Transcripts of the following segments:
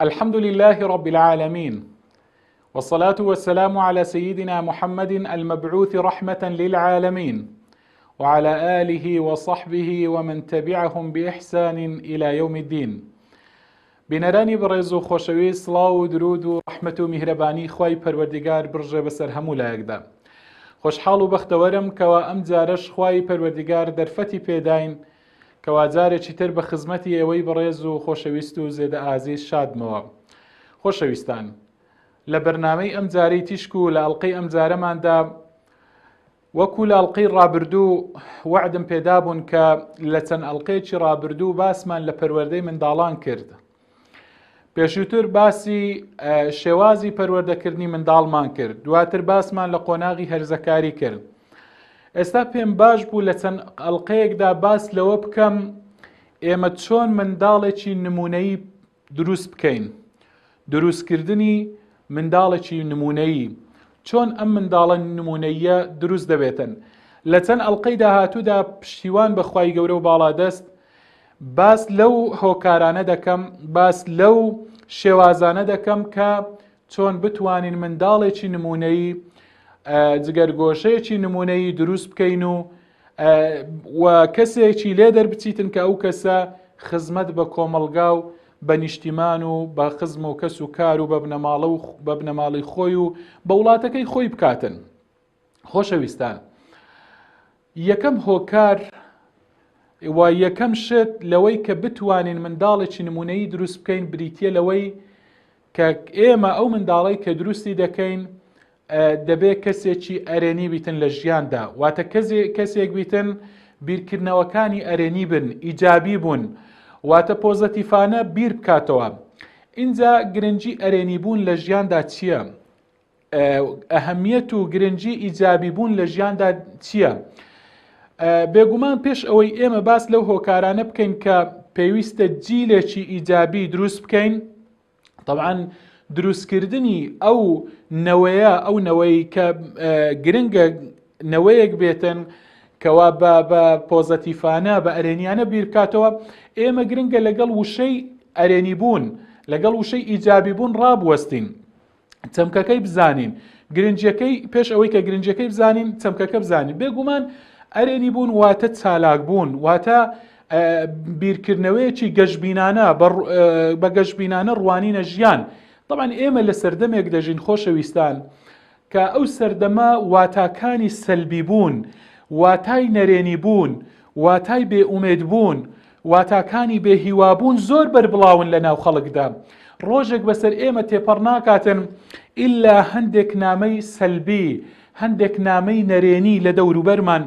الحمد لله رب العالمين، والصلاة والسلام على سيدنا محمد المبعوث رحمة للعالمين، وعلى آله وصحبه ومن تبعهم بإحسان إلى يوم الدين. بنراني برزو خوشوي صلاة و درود و رحمة و مهرباني خواي پروردگار برجه بسر همو لایقدا. خوشحال و بختورم کوا ام جارش خواي پروردگار درفتی پیداین کەوا جارێکی تر بە خزمەتی ئێوەی بەڕێز و خۆشەویست و زێدە ئازیز شادمەوە. خۆشەویستان، لە بەرنامەی ئەم جارەی تیشک و لە ئەڵقەی ئەم جارەماندا وەکو لە ئەڵقەی ڕابردوو وعدم پێدا بوون کە لە چەند ئەڵقەیەکی ڕابردوو باسمان لە پەروەردەی منداڵان کرد. پێشووتر باسی شێوازی پەروەردەکردنی منداڵمان کرد، دواتر باسمان لە قۆناغی هەرزەکاری کرد. ئێستا پێم باش بوو لە چەند ئەڵقەیەکدا باس لەوە بکەم ئێمە چۆن منداڵێکی نمونەیی دروست بکەین، دروستکردنی منداڵێکی نمونەیی، چۆن ئەم منداڵە نمونەیە دروست دەبێتن. لە چەند ئەڵقەی داهاتوودا پشتیوان بەخوای گەورە و باڵادەست باس لەو هۆکارانە دەکەم، باس لەو شێوازانە دەکەم کە چۆن بتوانین منداڵێکی نمونەیی جگەرگۆشەیەکی نمونەیی دروست بکەین و کەسێکی لێ دەربچیتن کە ئەو کەسە خزمەت بە کۆمەڵگا و بە نیشتیمان و بە خزم و کەس و کار و بە بنەماڵی خۆی و بە وڵاتەکەی خۆی بکاتن. خۆشەویستان، یەکەم هۆکار و یەکەم شت لەوەی کە بتوانین منداڵێکی نمونەیی دروست بکەین بریتیە لەوەی کە ئێمە ئەو منداڵەی کە دروستی دەکەین دەبێت کەسێکی ئەرێنی بیتن لە ژیاندا، واتە کەسێک بیتن بیرکردنەوەکانی ئەرێنی بن، ئیجابی بوون، واتە پۆزەتیفانە بیر بکاتەوە. اینجا گرنگی ئەرێنی بوون لە ژیاندا چییە؟ ئەهەمیەت و گرنگی ئیجابی بوون لە ژیاندا چییە؟ بێگومان پێش ئەوەی ئێمە باس لەو هۆکارانە بکەین کە پێویستە جیلێکی ئیجابی دروست بکەین، طبعاً دروستکردنی ئەو نەوەیە ئەو نەوەی کە گرنگە نەوەیەک بێتن کەوا بە پۆزەتیفانە بە ئەرێنیانە بیرکاتەوە، ئێمە گرنگە لەگەڵ وشەی ئەرێنی بوون، لەگەڵ وشەی ئیجابی بوون ڕابوەستین، چەمکەکەی بزانین، گرنجەکەی پێش ئەوەی کە گرنجەکەی بزانین چەمکەکە بزانین. بێگومان ئەرێنی بوون واتە چالاک بوون، واتە بیرکردنەوەیەکی گەشتبینانە بە گەشتبینانە ڕوانینە ژیان. طبعاً ئێمە لە سەردەمێک دەژین خۆشەویستان کە ئەو سەردەمە واتاکانی سەلبی بوون، واتای نەرێنی بوون، واتای بێئومێد بوون، واتاکانی بێهیوابوون زۆر بەربڵاون لە ناو خەڵکدا. ڕۆژێک بەسەر ئێمە تێپەڕ ناکاتن ئیلا هەندێک نامەی سەلبی، هەندێک نامەی نەرێنی لە دەوروبەرمان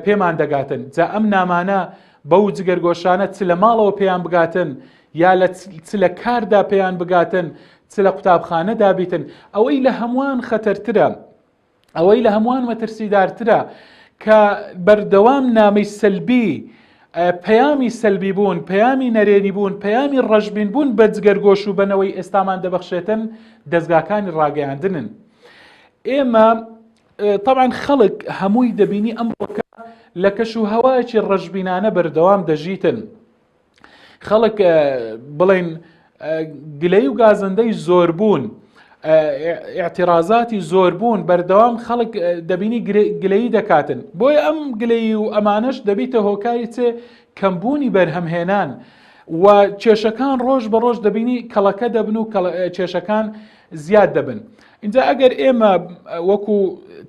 پێمان دەگاتن. جا ئەم نامانە بەو جگەرگۆشانە چ لە ماڵەوە پێیان بگاتن یا چ لە کاردا پێیان بگاتن، چ لە قوتابخانەدا بیتن، ئەوەی لە هەمووان خەتەرترە، ئەوەی لە هەمووان مەترسیدارترە کە بەردەوام نامەی سەلبی، پەیامی سەلبی بوون، پەیامی نەرێنی بوون، پەیامی ڕەشبین بوون بە جگەرگۆش و بنەوەی ئێستامان دەبەخشێتن دەستگاکانی ڕاگەیاندنن. ئێمە طبعاً خەڵک هەمووی دەبینی ئەمڕۆکە لە کەش و هەوایەکی ڕەشبینانە بەردەوام دەژیتن. خەڵک بڵێن گلەی و گازندەی زۆر بوون، اعتراضاتی زۆر بوون، بەردەوام خەڵک دەبینی گلەیی دەکاتن. بۆیە ئەم گلەی و ئەمانەش دەبیتە هۆکاری چێ کەمبوونی بەرهەمهێنان و کێشەکان ڕۆژ بە ڕۆژ دەبینی کەڵەکە دەبن و کێشەکان زیاد دەبن. اینجا ئەگەر ئێمە وەکو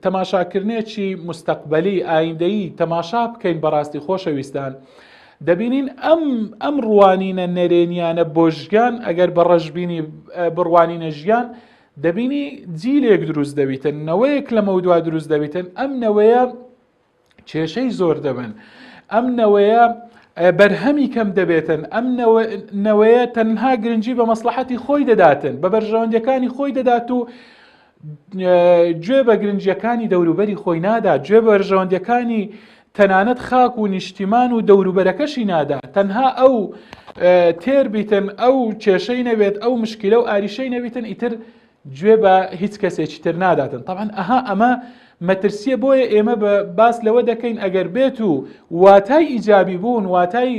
تەماشاکردنێکی مستەقبەلی ئایندەیی تەماشا بکەین بەڕاستی خۆشەویستان، دەبینین ئەم ڕوانینە نەرێنیانە بۆ ژیان ئەگەر بە ڕەشبینی بڕوانینە ژیان دەبینی جیلێک دروست دەبیتن، نەوەیەک لەمە دوا دروست دەبیتن. ئەم نەوەیە کێشەی زۆر دەبن، ئەم نەوەیە بەرهەمی کەم دەبێتن، ئەم نەوەیە تەنها گرنگی بە مەسلحەتی خۆی دەداتن، بە بەرژەوەندەکانی خۆی دەدات و گوێ بە گرنجیەکانی دەوروبەری خۆی نادات، گوێ بە بەرژەوەندەکانی تەنانەت خاک و نیشتیمان و دەوروبەرەکەشی نادا، تەنها ئەو تێر بیتن، ئەو کێشەی نەبێت، ئەو مشکلە و ئاریشەی نەبیتن، ئیتر گوێ بە هیچ کەسێکی تر ناداتن. طبعاً ئەمە مەترسیە، بۆیە ئێمە بە باس لەوە دەکەین ئەگەر بێت و واتای ئیجابی بوون، واتای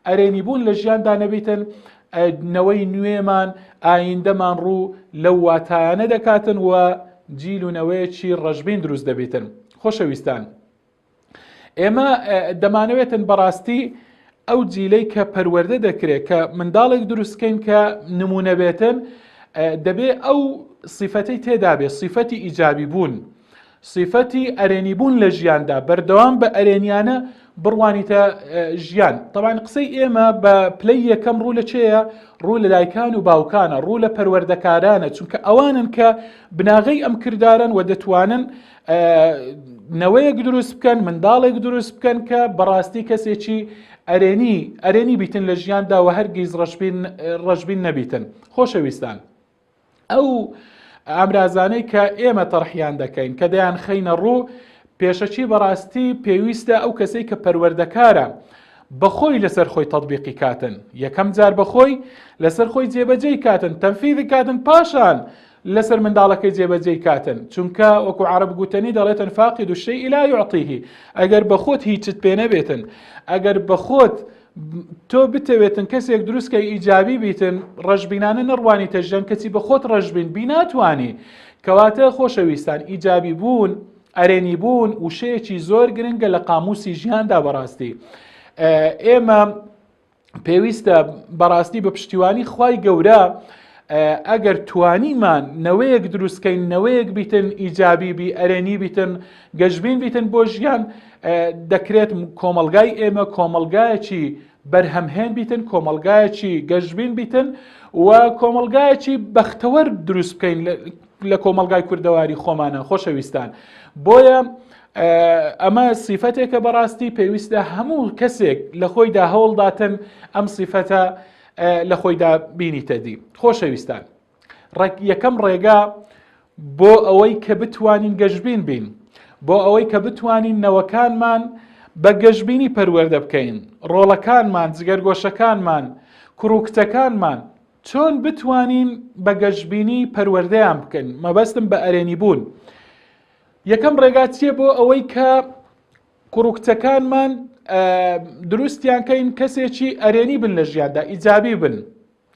ئەرێنی بوون لە ژیاندا نەبیتن، نەوەی نوێمان ئایندەمان ڕوو لەو واتایانە دەکاتن و جیل و نەوەیەکی ڕەشبین دروست دەبێتن. خۆشەویستان، ئێمە دەمانەوێتن بەڕاستی ئەو جیلەی کە پەروەردە دەکرێت کە منداڵێک دروستکەین کە نمونە بێتن، دەبێ ئەو صفەتەی تێدا بێ، صفەتی ئیجابی بوون، صفەتی ئەرێنی بوون لە ژیاندا، بەردەوام بە ئەرێنیانە بڕوانیتە ژیان. طبعاً قسەی ئێمە بە پلەی یەکەم ڕوو لە چێیە؟ ڕوو لە دایکان و باوکانە، ڕوو لە پەروەردەکارانە، چونکە ئەوانن کە بناغەی ئەم کردارن و دەتوانن نەوەیەک دروست بکەن، منداڵێک دروست بکەن کە بەڕاستی کەسێکی ئەرێنی بیتن لە ژیاندا و هەرگیز ڕەشبین نەبیتن. خۆشەویستان، ئەو ئامرازانەی کە ئێمە تەڕحیان دەکەین کە دەیان خەینە ڕوو، پێشەچی بەڕاستی پێویستە ئەو کەسەی کە پەروەردەکارە بەخۆی لەسەر خۆی تەطبیقی کاتن، یەکەم جار بەخۆی لەسەر خۆی جێبەجێی کاتن، تەنفیذی کاتن، پاشان لەسەر منداڵەکەی جێبەجێی کاتن. چونکە وەکو عەرەب گوتنی دەڵێتن فاقد الشەیء لا یعطیه، ئەگەر بەخۆت هیچت پێ نەبێتن، ئەگەر بەخۆت تۆ بتەوێتن کەسێک دروستکە ئیجابی بیتن، ڕەشبینانە نەڕوانیتە ژیان، کەچی بەخۆت ڕەشبین بی ناتوانی. کەواتە خۆشەویستان، ئیجابی بوون، ئەرێنی بوون وشەیەکی زۆر گرنگە لە قاموسی ژیاندا. بەڕاستی ئێمە پێویستە بەڕاستی بە پشتیوانی خوای گەورە ئەگەر توانیمان نەوەیەک دروستکەین، نەوەیەک بیتن ئیجابی بی، ئەرێنی بیتن، گەشبین بیتن بۆ ژیان، دەکرێت کۆمەلگای ئێمە کۆمەلگایەکی بەرهەمهێن بیتن، کۆمەلگایەکی گەشبین بیتن و کۆمەلگایەکی بەختەوەر دروست بکەین لە کۆمەلگای کوردەواری خۆمانە. خۆشەویستان، بۆیە ئەمە سیفەتێکە بەڕاستی پێویستە هەموو کەسێک لە خۆیدا هەوڵداتن ئەم سیفەتە لە خۆیدا بینیتە دی. خۆشەویستان، یەکەم ڕێگا بۆ ئەوەی کە بتوانین گەشبین بین، بۆ ئەوەی کە بتوانین نەوەکانمان بە گەشبینی پەروەردە بکەین، ڕۆڵەکانمان، جگەرگۆشەکانمان، کوڕوکتەکانمان چۆن بتوانین بە گەشبینی پەروەردەیان بکەین، مەبەستم بە ئەرێنی بوون. یەکەم ڕێگا چیە بۆ ئەوەی کە کوڕوکتەکانمان دروستیان کەین کەسێکی ئەرێنی بن لە ژیاندا، ئیجابی بن.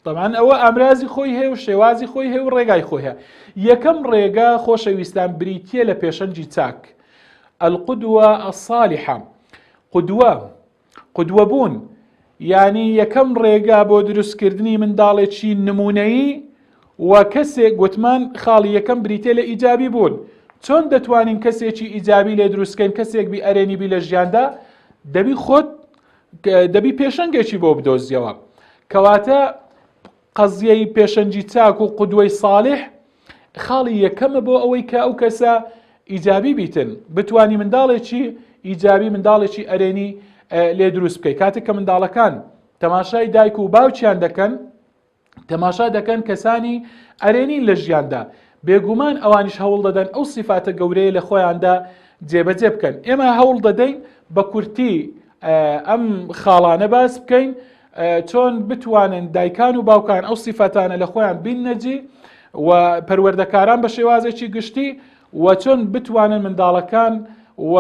طبعاً ئەوە ئامرازی خۆی هەیە و شێوازی خۆی هەیە و ڕێگای خۆی هەیە. یەکەم ڕێگا خۆشەویستان بریتیە لە پێشەنجی چاک، القدوة الصالحة، قدوە بوون، یعنی یەکەم ڕێگا بۆ دروستکردنی منداڵێکی نمونەیی و کەسێک گوتمان خاڵی یەکەم بریتیە لە ئیجابی بوون. چۆن دەتوانین کەسێکی ئیجابی لێ دروستکەین، کەسێک بی ئەرێنی بی لە ژیاندا؟ دەبی پێشەنگێکی بۆ بدۆزیەوە. کەواتە قەزیەی پێشەنجی چاک و قودوەی صالح خاڵی یەکەمە بۆ ئەوەی کە ئەو کەسە ئیجابی بیتن، بتوانی منداڵێکی ئیجابی، منداڵێکی ئەرێنی لێ دروست بکەیت. کاتێک کە منداڵەکان تەماشای دایک و باوچیان دەکەن، تەماشا دەکەن کەسانی ئەرێنین لە ژیاندا، بێگومان ئەوانیش هەوڵ دەدەن ئەو سیفاتە گەورەیە لە خۆیاندا جێبەجێ بکەن. ئێمە هەوڵ دەدەین بە کورتی ئەم خاڵانە باس بکەین، چۆن بتوانن دایکان و باوکان ئەو سیفاتانە لە خۆیان بینەجی و پەروەردەکاران بە شێوازێکی گشتی، و چۆن بتوانن منداڵەکان و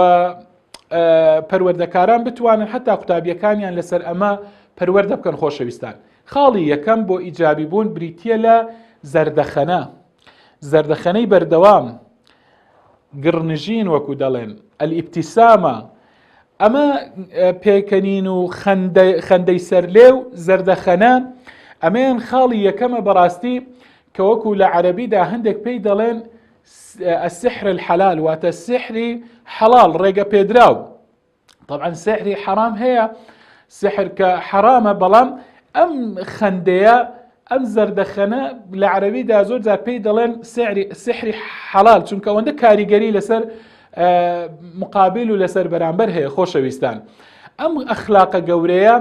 پەروەردەکاران بتوانن حتا قوتابیەکانیان لەسەر ئەمە پەروەردە بکەن. خۆشەویستان، خاڵی یەکەم بۆ ئیجابی بوون بریتیە لە زەردەخەنەی بەردەوام، گڕنژین وەکو دەڵێن، ئەلئیبتیسامە، ئەمە پێکەنین و خەندەی سەرلێو زەردەخەنە، ئەمەیان خاڵی یەکەمە بەڕاستی کە وەکو لە عەرەبیدا هەندێک پێی دەڵێن السحر الحلال، واتە سحری حەڵال، ڕێگە پێدراو. طبعا سحری حرام هەیە، سحر کە حرامە، بەڵام ئەم خەندەیە، ئەم زەردەخەنە لە عەرەبیدا زۆر جار پێی دەڵێن سحری حەڵال، چونکە ئەوەندە کاریگەری لەسەر مقابل و لەسەر بەرامبەر هەیە. خۆشەویستان، ئەم ئەخلاقە گەورەیە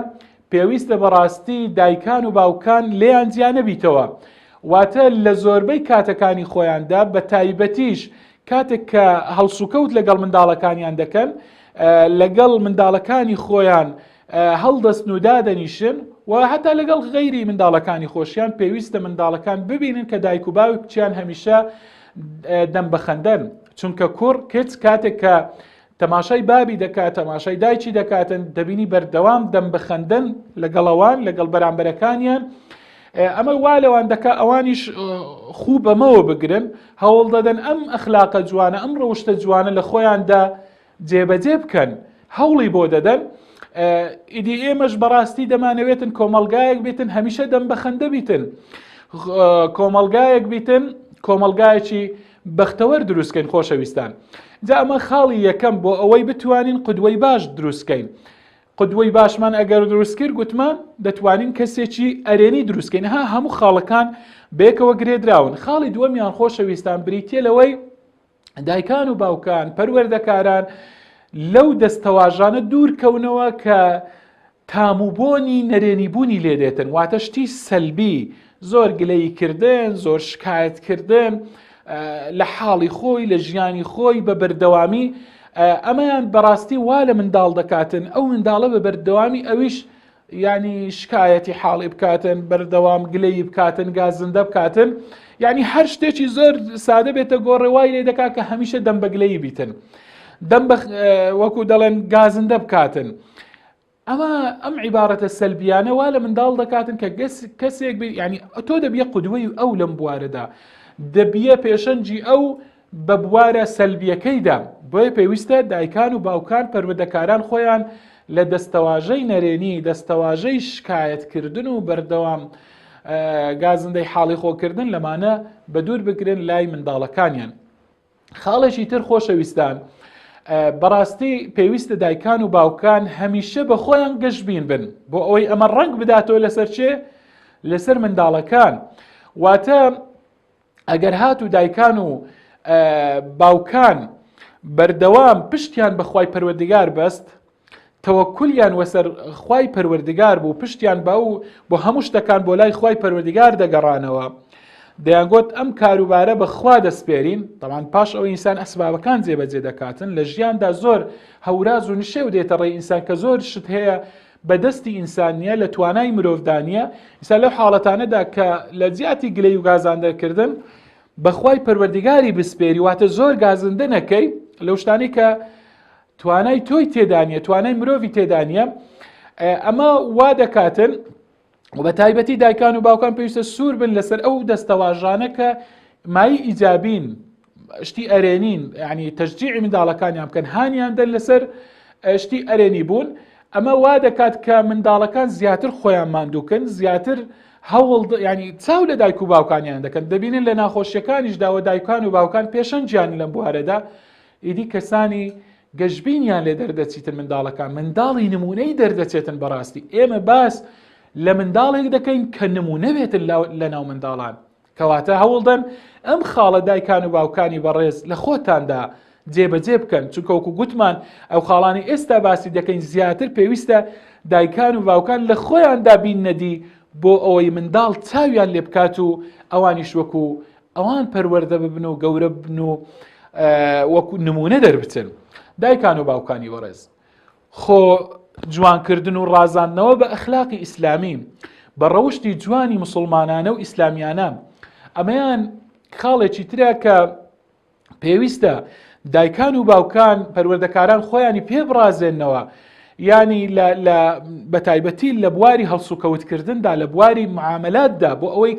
پێویستە بەڕاستی دایکان و باوکان لێیان جیا نەبیتەوە، واتە لە زۆربەی کاتەکانی خۆیاندا، بە تایبەتیش کاتێک کە هەڵسوکەوت لەگەڵ منداڵەکانیان دەکەن، لەگەڵ منداڵەکانی خۆیان هەڵدەستن و دادەنیشن، و هەتا لەگەڵ غەیری منداڵەکانی خۆشیان پێویستە منداڵەکان ببینن کە دایک و باوک بچیان هەمیشە دەم بەخەندەن، چونکە کوڕ کچ کاتێک کە تەماشای بابی دەکات، تەماشای دایکی دەکاتن، دەبینی بەردەوام دەم بەخەندەن لەگەڵەوان، لەگەڵ بەرامبەرەکانیان، ئەمە وا لەوان دەکا ئەوانیش خوو بەمەوە بگرن هەوڵ دەدەن ئەم ئەخلاقە جوانە ئەم ڕەوشتە جوانە لە خۆیاندا جێبەجێ بکەن هەوڵی بۆ دەدەن. ئیدی ئێمەش بەڕاستی دەمانەوێتن کۆمەلگایەک بێتن هەمیشە دەم بەخەندە بیتن کۆمەلگایەک بیتن کۆمەلگایەکی بەختەوەر دروستکەین خۆشەویستان. جا ئەمە خاڵی یەکەم بۆ ئەوەی بتوانین قودوەی باش دروستکەین. قودوەی باشمان ئەگەر دروست کرد گوتمان دەتوانین کەسێکی ئەرێنی دروستکەین. هەموو خاڵەکان بێکەوە گرێدراون. خاڵی دووەمیان خۆشەویستان بریتە لەوەی دایکان و باوکان پەروەردەکاران لەو دەستەواژانە دوورکەونەوە کە تاموبۆنی نەرێنیبوونی لێدێتن واتە شتی سەلبی زۆر گلەیکردن زۆر شکایەتکردن لە حاڵی خۆی لە ژیانی خۆی بە بەردەوامی ئەمەیان بەڕاستی وا لە منداڵ دەکاتن ئەو منداڵە بە بەردەوامی ئەویش ینی شکایەتی حاڵی بکاتن بەردەوام گلەی بکاتن گازندە بکاتن ینی هەر شتێکی زۆر سادە بێتە گۆڕێوای لێ دەکات کە هەمیشە دەم بە گلەیی بیتن دەم وەکو دەڵێن گازندە بکاتن. ئەم عیبارەتە سەلبیانە وا لە منداڵ دەکاتن کە کەسێک ینی تۆ دەبیە قودوەی ئەو لەم بوارەدا دەبیە پێشەنجی ئەو بە بوارە سەلبیەکەیدا. بۆیە پێویستە دایکان و باوکان پەروەردەکاران خۆیان لە دەستەواژەی نەرێنی دەستەواژەی شکایەتکردن و بەردەوام گازندەی حاڵی خۆکردن لەمانە بە دوور بگرن لای منداڵەکانیان. خاڵێکی تر خۆشەویستان بەڕاستی پێویستە دایکان و باوکان هەمیشە بە خۆیان گەشتبین بن بۆ ئەوەی ئەمە ڕنگ بداتەوە لەسەر چێ لەسەر منداڵەکان. واتە ئەگەر هات و دایکان و باوکان بەردەوام پشتیان بە خوای پەروەردگار بەست تەوەکولیان وەسەر خوای پەروەردگار بوو پشتیان بۆ هەموو شتەکان بۆ لای خوای پەروەردگار دەگەڕانەوە دەیانگوت ئەم کاروبارە بەخوا دەسپێرین. طبعاً پاش ئەو ئینسان ئەسبابەکان جێبەجێ دەکاتن لە ژیاندا زۆر هەوراز و نشێو دێتە ڕێی ئینسان کە زۆر شت هەیە بەدەستی ئینسانیە لە توانای مرۆڤدانیە ئینسان لەو حاڵەتانەدا کە لە جیاتی گلەی و گازاندەکردن بەخوای پەروەردگاری بسپێری واتە زۆر گازندە نەکەی لەو شتانی کە توانای تۆی تێدانیە توانای مرۆڤی تێدانیە. ئەمە وا دەکاتن و بە تایبەتی دایکان و باوکان پێویستە سوور بن لەسەر ئەو دەستەواژانە کە مای ئیجابین شتی ئەرێنین ینی تەشجیعی منداڵەکانیان بکەن هانیان دەن لەسەر شتی ئەرێنی بوون. ئەمە وا دەکات کە منداڵەکان زیاتر خۆیان ماندووکن زیاتر هەوڵ ینی چاو لە دایک و باوکانیان دەکەن. دەبینن لە ناخۆشیەکانیشداوە دایکان و باوکان پێشەنجیان لەم بوارەدا ئیدی کەسانی گەشتبینیان لێ دەردەچیتن منداڵەکان منداڵی نمونەی دەردەچێتن. بەڕاستی ئێمە باس لە منداڵێک دەکەین کە نمونە بێتن لە ناو منداڵان کەواتە هەوڵدەن ئەم خاڵە دایکان و باوکانی بەڕێز لە خۆتاندا جێبەجێ بکەن چونکە وەکو گوتمان ئەو خاڵانی ئێستا باسی دەکەین زیاتر پێویستە دایکان و باوکان لە خۆیاندا بین نەدی بۆ ئەوەی منداڵ چاویان لێ بکات و ئەوانیش وەکو ئەوان پەروەردە ببن و گەورە بن و وەکو نمونە دەربچن. دایکان و باوکانی بەڕێز خۆ جوانکردن و ڕازاندنەوە بە ئەخلاقی ئیسلامی بە ڕەوشتی جوانی مسلمانانە و ئیسلامیانە ئەمەیان خاڵێکی ترە کە پێویستە دایکان و باوکان پەروەردەکاران خۆیانی پێ بڕازێننەوە ینی بە تایبەتی لە بواری هەڵسوکەوتکردندا لە بواری معاملاتدا بۆ ئەوەی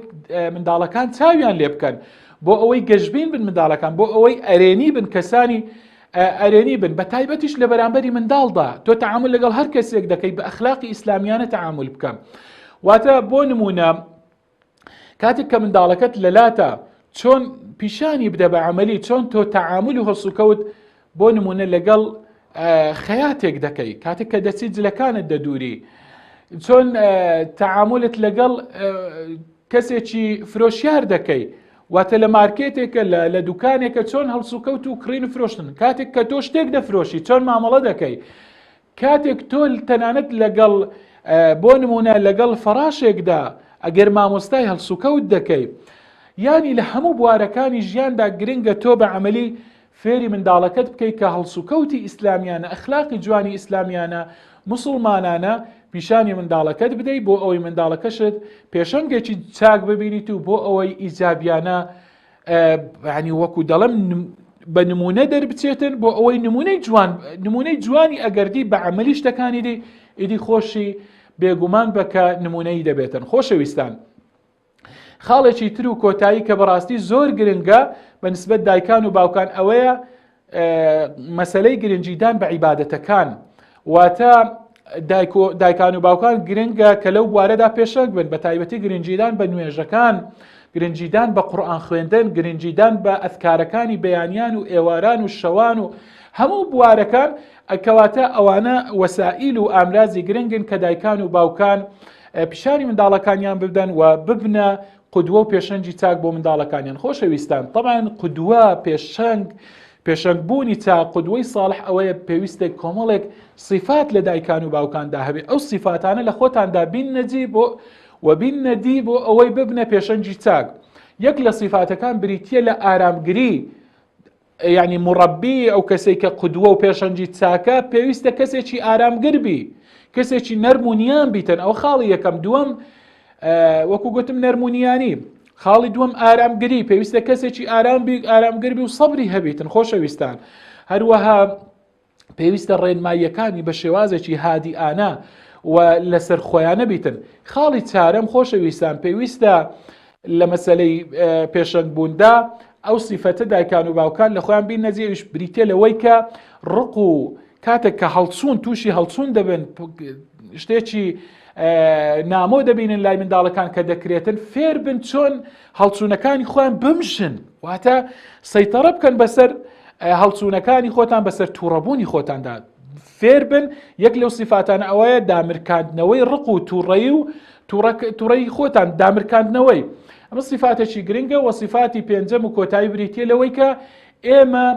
منداڵەکان چاویان لێ بکەن بۆ ئەوەی گەشتبین بن منداڵەکان بۆ ئەوەی ئەرێنی بن کەسانی ئەرێنی بن بە تایبەتیش لە بەرامبەری منداڵدا تۆ تەعامل لەگەڵ هەر کەسێک دەکەی بە ئەخلاقی ئیسلامیانە تەعامل بکەم. واتە بۆ نمونە کاتێک کە منداڵەکەت لەلاتە چۆن پیشانی بدە بە عەمەلی چۆن تۆ تەعامل و هەڵسوکەوت بۆ نمونە لەگەڵ خەیاتێک دەکەی کاتێک کە دەچی جلەکانت دەدووری چۆن تەعاملت لەگەڵ کەسێکی فرۆشیار دەکەی واتە لە مارکێتێکە لە دوکانێکە چۆن هەڵسوکەوت و کڕین و فرۆشتن کاتێک کە تۆ شتێک دەفرۆشی چۆن مامەڵە دەکەی کاتێک تۆ تەنانەت لەگەڵ بۆ نمونە لەگەڵ فەراشێکدا ئەگەر مامۆستای هەڵسوکەوت دەکەی ینی لە هەموو بوارەکانی ژیاندا گرنگە تۆ بە عەمەلی فێری منداڵەکەت بکەیت کە هەڵسوکەوتی ئیسلامیانە ئەخلاقی جوانی ئیسلامیانە مسلمانانە پیشانی منداڵەکەت بدەیت بۆ ئەوەی منداڵەکەشت پێشەنگێکی چاک ببینیت و بۆ ئەوەی ئیجابیانە ینی وەکو دەڵم بە نمونە دەربچێتن بۆ ئەوەی نمونەی جوانی ئەگەردی بە عەمەلی شتەکانی ئیدی خۆشی بێگومان بکە نمونەی دەبێتن. خۆشەویستان خاڵێکی تر و کۆتایی کە بەڕاستی زۆر گرنگە بەنسبەت دایکان و باوکان ئەوەیە مەسەلەی گرنجیدان بە عیبادەتەکان، واتە دایکان و باوکان گرنگە کە لەو بوارەدا پێشەنگ بن، بە تایبەتی گرنجیدان بە نوێژەکان، گرنجیدان بە قورئان خوێندن، گرنجیدان بە ئەذکارەکانی بەیانیان و ئێواران و شەوان و هەموو بوارەکان ئەکەواتە ئەوانە وەسائیل و ئامرازی گرنگن کە دایکان و باوکان پیشانی منداڵەکانیان بدەن و ببنە قودوە و پێشەنگی چاک بۆ منداڵەکانیان. خۆشەویستان، طبعاً قودوە پێشەنگبوونی چاک، قودوەی ساڵح ئەوەیە پێویستێک کۆمەڵێک صفات لە دایکان و باوکاندا هەبێت. ئەو صفاتانە لە خۆتاندا بینەدی بۆ ئەوەی ببنە پێشەنگی چاک. یەک لە صفاتەکان بریتیە لە ئارامگری، یعنی مڕەبی ئەو کەسێک کە قودوە و پێشەنگی چاکە پێویستە کەسێکی ئارامگر بی، کەسێکی نەرمونیان بیتن. ئەو خاڵی یەکەم. دووەم وەکو گوتم نەرمونیانی. خاڵی دووەم ئارامگری، پێویستە کەسێکی ئارامگر بی و سەبری هەبیتن. خۆشەویستان، هەروەها پێویستە ڕێنماییەکانی بە شێوازێکی هادیئانە و لەسەر خۆیانە بیتن. خاڵی چارەم خۆشەویستان، پێویستە لە مەسەلەی پێشەنگبووندا ئەو سیفەتە دایکان و باوکان لە خۆیان بین نەزیێویش بریتێ لەوەی کە ڕق و کاتێک کە هەڵچوون تووشی هەڵچوون دەبن، شتێکی نامۆ دەبینن لای منداڵەکان کە دەکرێتن، فێر بن چۆن هەڵچوونەکانی خۆیان بمشن، واتە سەیتەڕە بکەن بەسەر هەڵچوونەکانی خۆتان، بەسەر تووڕەبوونی خۆتاندا. فێر بن. یەک لەو سیفاتانە ئەوەیە دامرکاندنەوەی ڕق و تووڕەیی و تووڕەی خۆتان، دامرکاندنەوەی. ئەمە صفاتێکی گرنگە. و صفاتی پێنجەم و کۆتایی بریتیە لەوەی کە ئێمە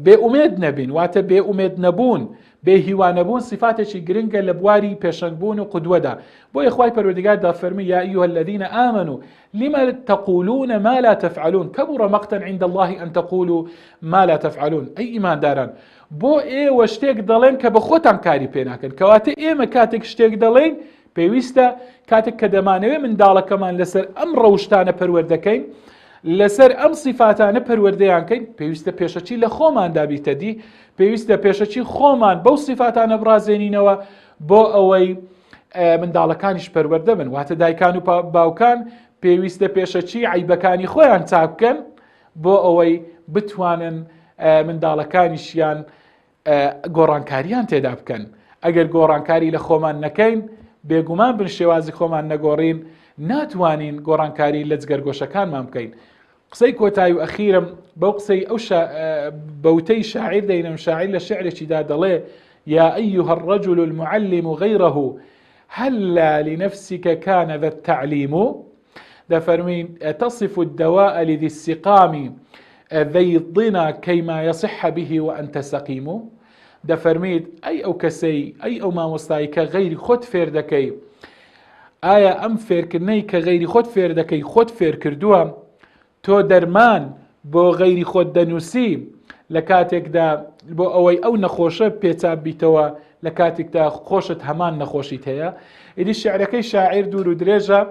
بێئومێد نەبین، واتە بێئومێد نەبوون، بێهیوانەبوون صفاتێکی گرنگە لە بواری پێشەنگبوون و قودوەدا. بۆیە خوای پەروەردگار دەفەرمی یا ئەیها الذین آمنوا لم تقولون ما لا تفعلون كبر مقتا عند الله أن تقولوا ما لا تفعلون. ئەی ئیمانداران، بۆ ئێوە شتێک دەڵێن کە بە خۆتان کاری پێ ناکەن. کەواتە ئێمە کاتێک شتێک دەڵێن پێویستە کاتێک کە دەمانەوێت منداڵەکەمان لەسەر ئەم ڕەوشتانە پەروەردەکەین، لەسەر ئەم صفاتانە پەروەردەیانکەین، پێویستە پێشەچی لە خۆماندا بیتەدی، پێویستە پێشەچی خۆمان بەو صفاتانە بڕازێنینەوە بۆ ئەوەی منداڵەکانیش پەروەردە بن. واتە دایکان و باوکان پێویستە پێشەچی عیبەکانی خۆیان چاک بکەن بۆ ئەوەی بتوانن منداڵەکانیشیان گۆڕانکاریان تێدا بکەن. ئەگەر گۆڕانکاری لە خۆمان نەکەین، بێگومان بن شێوازی خۆمان نەگۆڕین، ناتوانین گۆڕانکاری لە جگەرگۆشەکانمان بکەین. قسەی کۆتایی و ئەخیرم بەو قسەی ئەو بەوتەی شاعیر دەینم. شاعیر لە شعرێکیدا دەڵێ یا أيها الرجل المعلم غيره هلا لنفسك كان ذا التعليم. دەفەرمین تصف الدواء لذي السقام ذي الضنا كيما يصح به وأنت سقيم. دەفەرمید ئەی ئەو کەسەی، ئەی ئەو مامۆستایی کە غەیری خۆت فێر دەکەی، ئایا ئەم فێرکردنەی کە غەیری خۆت فێر دەکەی خۆت فێر کردووە؟ تۆ دەرمان بۆ غەیری خۆت دەنووسی لە کاتێکدا بۆ ئەوەی ئەو نەخۆشە پێچاک بیتەوە لە کاتێکدا خۆشت هەمان نەخۆشیت هەیە. ئیدی شعرەکەی شاعیر دوور و درێژە،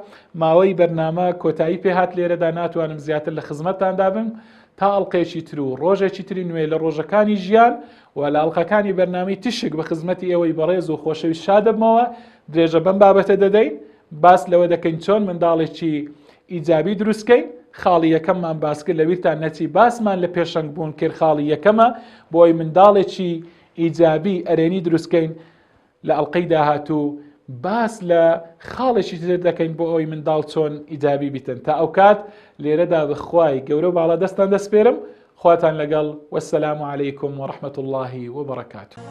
ماوەی بەرنامە کۆتایی پێهات لێرەدا، ناتوانم زیاتر لە خزمەتتاندا بم تا ئەڵقەیەکی تر و ڕۆژێکی تری نوێ لە ڕۆژەکانی ژیان و لە ئەڵقەکانی بەرنامەی تشک بە خزمەتی ئێوەی بەڕێز و خۆشەویست شادەبمەوە. درێژە بەم بابەتە دەدەین، باس لەوە دەکەین چۆن منداڵێکی ئیجابی دروستکەین. خاڵی یەکەممان باسکرد، لەبیرتان نەچی باسمان لە پێشەنگبوون کرد، خاڵی یەکەمە بۆی منداڵێکی ئیجابی ئەرێنی دروستکەین. لە ئەڵقەی داهاتوو باس لە خاڵێکی تر دەکەین بۆ ئەوی منداڵ چۆن ئیجابی بیتن. تا ئەو کات لێرەدا بخوای گەورە و باڵا دەستان دەسپێرم. خواتان لەگەڵ، وەسەلام عەلەیکم وەڕەحمەتوڵڵاهی وبەڕەکاتوه.